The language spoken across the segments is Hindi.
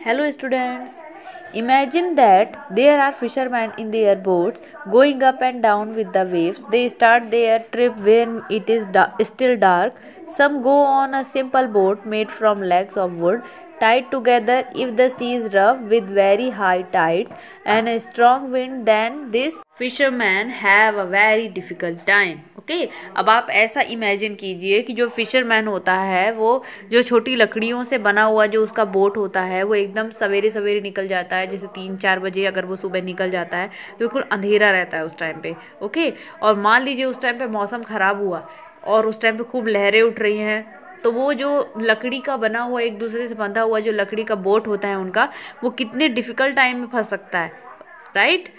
Hello students. Imagine that there are fishermen in their boats going up and down with the waves. They start their trip when it is still dark. Some go on a simple boat made from legs of wood tied together. If the sea is rough with very high tides and a strong wind, then this fishermen have a very difficult time. Okay अब आप ऐसा इमेजिन कीजिए कि जो फिशरमैन होता है वो जो छोटी लकड़ियों से बना हुआ जो उसका बोट होता है वो एकदम सवेरे सवेरे निकल जाता है। जैसे 3-4 बजे अगर वो सुबह निकल जाता है तो बिल्कुल अंधेरा रहता है उस टाइम पे। ओके और मान लीजिए उस टाइम पे मौसम ख़राब हुआ और उस टाइम पे खूब लहरें उठ रही हैं, तो वो जो लकड़ी का बना हुआ एक दूसरे से बंधा हुआ जो लकड़ी का बोट होता है उनका, वो कितने डिफ़िकल्ट टाइम में फंस सकता है, right.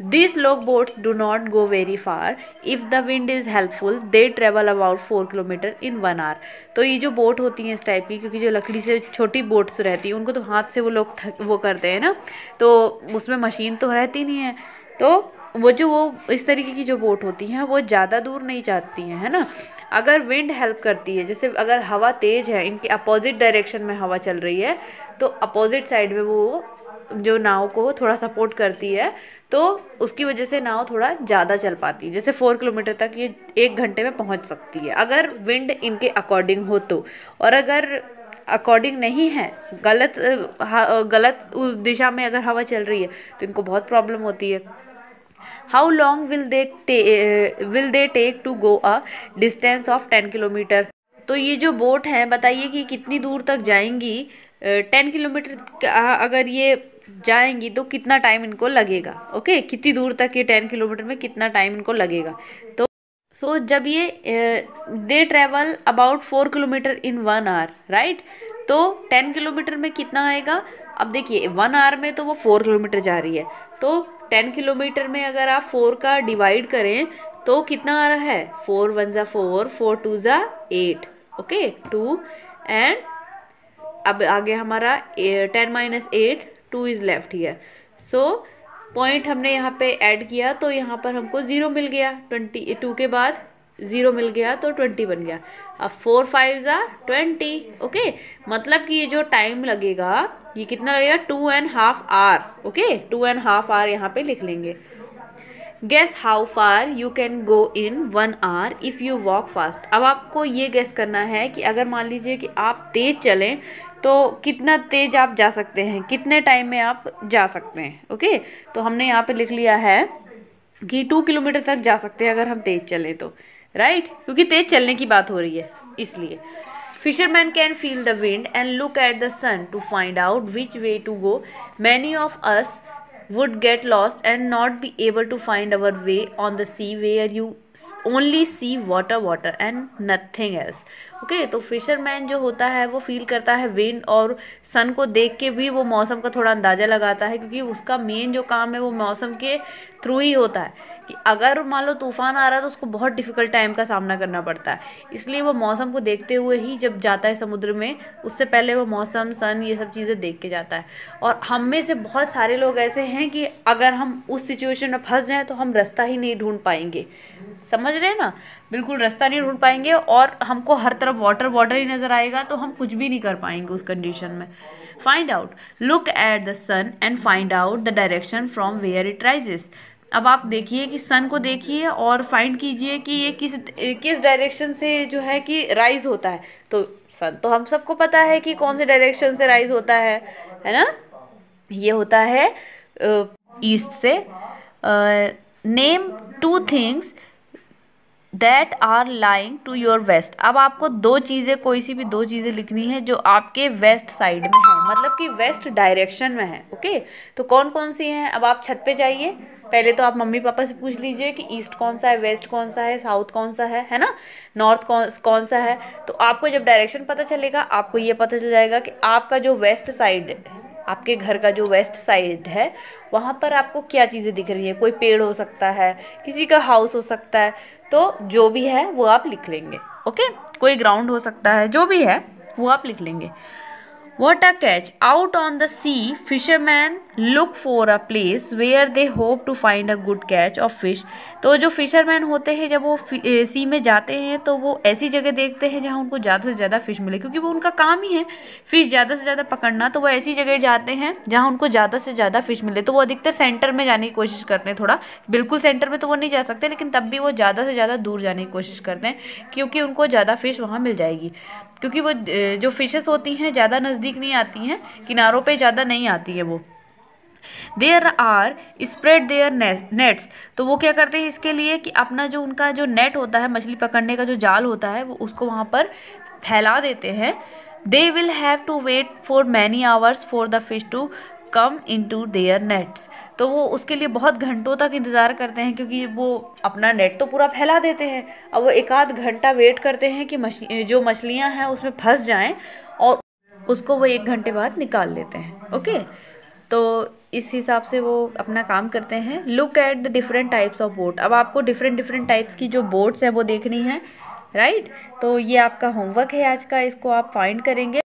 These log boats do not go very far. If the wind is helpful, they travel about 4 kilometre in 1 hour. तो ये जो बोट होती हैं इस टाइप की, क्योंकि जो लकड़ी से छोटी बोट्स रहती हैं उनको तो हाथ से वो लोग वो करते हैं ना, तो उसमें मशीन तो रहती नहीं है। तो वो इस तरीके की जो बोट होती हैं वो ज़्यादा दूर नहीं जाती हैं, है ना। अगर विंड हेल्प करती है, जैसे अगर हवा तेज़ है, इनके अपोजिट डायरेक्शन में हवा चल रही है, तो अपोजिट साइड में वो जो नाव को थोड़ा सपोर्ट करती है, तो उसकी वजह से नाव थोड़ा ज़्यादा चल पाती है। जैसे 4 किलोमीटर तक ये 1 घंटे में पहुंच सकती है अगर विंड इनके अकॉर्डिंग हो तो। और अगर अकॉर्डिंग नहीं है, गलत दिशा में अगर हवा चल रही है तो इनको बहुत प्रॉब्लम होती है। How long will they take to go a distance of 10 kilometre. तो ये जो बोट है बताइए कि कितनी दूर तक जाएंगी। 10 किलोमीटर अगर ये जाएंगी तो कितना टाइम इनको लगेगा। ओके कितनी दूर तक ये 10 किलोमीटर में कितना टाइम इनको लगेगा। तो जब ये they travel about 4 kilometre in 1 hour, right. तो 10 किलोमीटर में कितना आएगा। अब देखिए 1 आवर में तो वो 4 किलोमीटर जा रही है, तो 10 किलोमीटर में अगर आप 4 का डिवाइड करें तो कितना आ रहा है। 4 1 ज़ा 4, 4 2 ज़ा 8, ओके 2 एंड अब आगे हमारा 10 - 8, 2 is left here. So point हमने यहाँ पे ऐड किया तो यहाँ पर हमको 0 मिल गया। 22 के बाद 0 मिल गया तो 20 बन गया। अब 4 5 ज़ा 20, ओके मतलब कि ये जो टाइम लगेगा ये कितना लगेगा 2.5 आवर। ओके 2.5 आवर यहाँ पे लिख लेंगे। Guess how far you can go in 1 hour if you walk fast. अब आपको ये गेस करना है कि अगर मान लीजिए कि आप तेज चलें तो कितना तेज आप जा सकते हैं, कितने टाइम में आप जा सकते हैं। ओके तो हमने यहाँ पे लिख लिया है कि 2 किलोमीटर तक जा सकते हैं अगर हम तेज चलें तो, राइट, क्योंकि तेज चलने की बात हो रही है इसलिए। Fishermen can feel the wind and look at the sun to find out which way to go. Many of us would get lost and not be able to find our way on the sea where you only see water and nothing else. Okay तो फिशरमैन जो होता है वो फील करता है विंड और सन को देख के भी वो मौसम का थोड़ा अंदाज़ा लगाता है, क्योंकि उसका मेन जो काम है वो मौसम के थ्रू ही होता है। कि अगर मान लो तूफान आ रहा है तो उसको बहुत डिफ़िकल्ट टाइम का सामना करना पड़ता है, इसलिए वो मौसम को देखते हुए ही जब जाता है समुद्र में, उससे पहले वो मौसम सन ये सब चीज़ें देख के जाता है। और हम में से बहुत सारे लोग ऐसे हैं कि अगर हम उस सिचुएशन में फंस जाएं तो हम रास्ता ही नहीं ढूंढ पाएंगे। समझ रहे हैं ना, बिल्कुल रास्ता नहीं ढूंढ पाएंगे और हमको हर तरफ वाटर ही नज़र आएगा, तो हम कुछ भी नहीं कर पाएंगे उस कंडीशन में। Find out, look at the sun and find out the direction from where it rises. अब आप देखिए कि सन को देखिए और फाइंड कीजिए कि ये किस डायरेक्शन से जो है कि राइज होता है। तो सन तो हम सबको पता है कि कौन से डायरेक्शन से राइज होता है ना, ये होता है ईस्ट से। Name 2 things that are lying to your west. अब आपको 2 चीज़ें, कोई सी भी 2 चीज़ें लिखनी है जो आपके वेस्ट साइड में है, मतलब कि वेस्ट डायरेक्शन में है। ओके तो कौन कौन सी हैं। अब आप छत पे जाइए, पहले तो आप मम्मी पापा से पूछ लीजिए कि ईस्ट कौन सा है, वेस्ट कौन सा है, साउथ कौन सा है ना, नॉर्थ कौन सा है। तो आपको जब डायरेक्शन पता चलेगा आपको ये पता चल जाएगा कि आपका जो वेस्ट साइड, आपके घर का जो वेस्ट साइड है वहाँ पर आपको क्या चीज़ें दिख रही हैं। कोई पेड़ हो सकता है, किसी का हाउस हो सकता है, तो जो भी है वो आप लिख लेंगे। ओके कोई ग्राउंड हो सकता है, जो भी है वो आप लिख लेंगे। What a catch! Out on the sea, fishermen look for a place where they hope to find a good catch of fish. तो जो फिशरमैन होते हैं जब वो सी में जाते हैं तो वो ऐसी जगह देखते हैं जहाँ उनको ज़्यादा से ज़्यादा फिश मिले, क्योंकि वो उनका काम ही है फिश ज़्यादा से ज़्यादा पकड़ना। तो वो ऐसी जगह जाते हैं जहाँ उनको ज़्यादा से ज़्यादा फिश मिले। तो वो अधिकतर सेंटर में जाने की कोशिश करते हैं, थोड़ा बिल्कुल सेंटर में तो वो नहीं जा सकते, लेकिन तब भी वो ज़्यादा से ज़्यादा दूर जाने की कोशिश करते हैं क्योंकि उनको ज़्यादा फिश वहाँ मिल जाएगी। क्योंकि वो जो फिशेस होती हैं ज़्यादा नज़दीक नहीं आती हैं, किनारों पे ज़्यादा नहीं आती है वो। There are spread their nets. तो वो क्या करते हैं इसके लिए कि अपना जो उनका जो नेट होता है, मछली पकड़ने का जो जाल होता है, वो उसको वहाँ पर फैला देते हैं। They will have to wait for many hours for the fish to come in to their nets. तो वो उसके लिए बहुत घंटों तक इंतज़ार करते हैं, क्योंकि वो अपना नेट तो पूरा फैला देते हैं। अब वो एक आध घंटा वेट करते हैं कि जो मछलियाँ हैं उसमें फंस जाएं, और उसको वो 1 घंटे बाद निकाल लेते हैं। ओके, तो इस हिसाब से वो अपना काम करते हैं। Look at the different types of boat. अब आपको डिफरेंट डिफरेंट टाइप्स की जो बोट्स हैं वो देखनी है, राइट। तो ये आपका होमवर्क है आज का, इसको आप फाइंड करेंगे।